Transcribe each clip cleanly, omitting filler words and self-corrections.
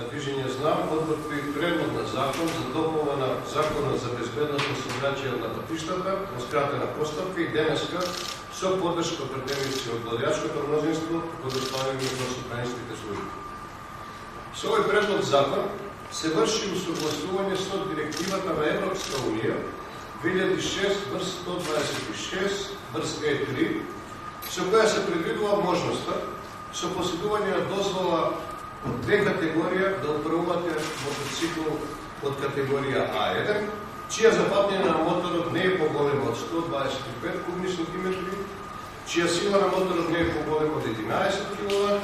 на движење знам, подготви предлог на закон за допълнение на Законот за безбедност на сообраќајот на патиштата, во скратена постапка и денеска со поддршка претеници од владеачкото мнозинство го доставени во собраниските служби. Со овој предлог закон се врши усогласување со директивата на Европска Унија 2006/126/E3, со која се предвидува можноста со поседување на дозвола од две категорија да управувате мотоцикл од категорија А1, чија запатнење на моторот не е поголема од 125 кубни сантиметри, чија сила на моторот не е поголема од 11 кВт,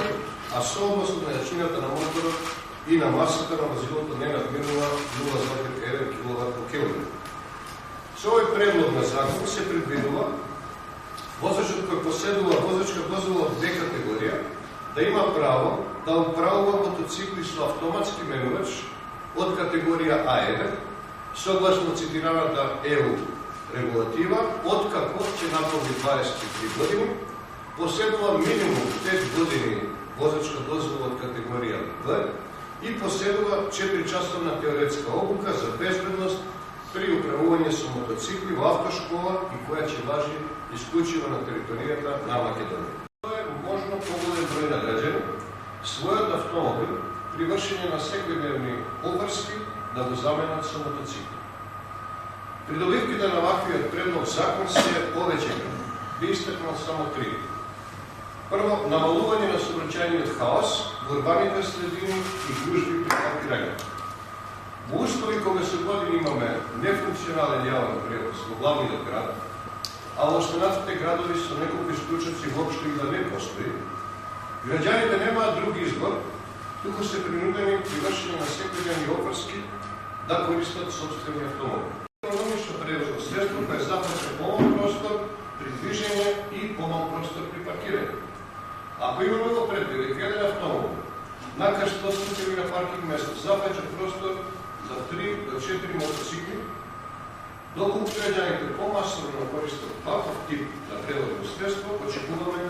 а соодносно на јачината на моторот и на масата на возилото не надминува 0,1 кВт по километар. Со овој предлог на закон се предвидува возачот кој поседува возачка дозвола од две категорија да има право да управува мотоцикли со автоматски менувач од категорија А1, согласно цитираната ЕУ регулатива, откако ќе наполни 23 години, поседува минимум 5 години возачка дозвола од категорија Б и поседува 4-часовна теоретска обука за безбедност при управување со мотоцикли во автошкола и која ќе важи исклучиво на територијата на Македонија. Тоа е можно поголем број на граѓани својот автомобил при вршење на секојдневни обврски да го заменат со мотоцикли. Придобивките на ваквиот предлог закон се повеќени, би истакнал само 3. Прво, намалување на сообраќајниот хаос во урбаните средини и гужви при паркирањето. Во услови кога се години имаме нефункционален јавен превоз во главниот град, а во останатите градови со неколку исклучоци воопшто и да не постои, граѓаните немаат друг избор, туку се принудени при вршење на секојдневни обврски да користат сопствени автомобил. Економично превозно средство кој зафаќа помал простор при движење и помал простор при паркирање. Ако имаме во предвид дека еден автомобил на кај 100 стотини на паркинг место зафаќа простор за 3 до 4 мотоцикли, доколку граѓаните помасовно користат ваков тип на превозно средство, очекуваме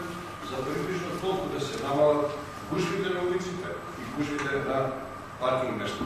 за приближно толку да се намалат гужвите на улиците и гужвите на паркинг место.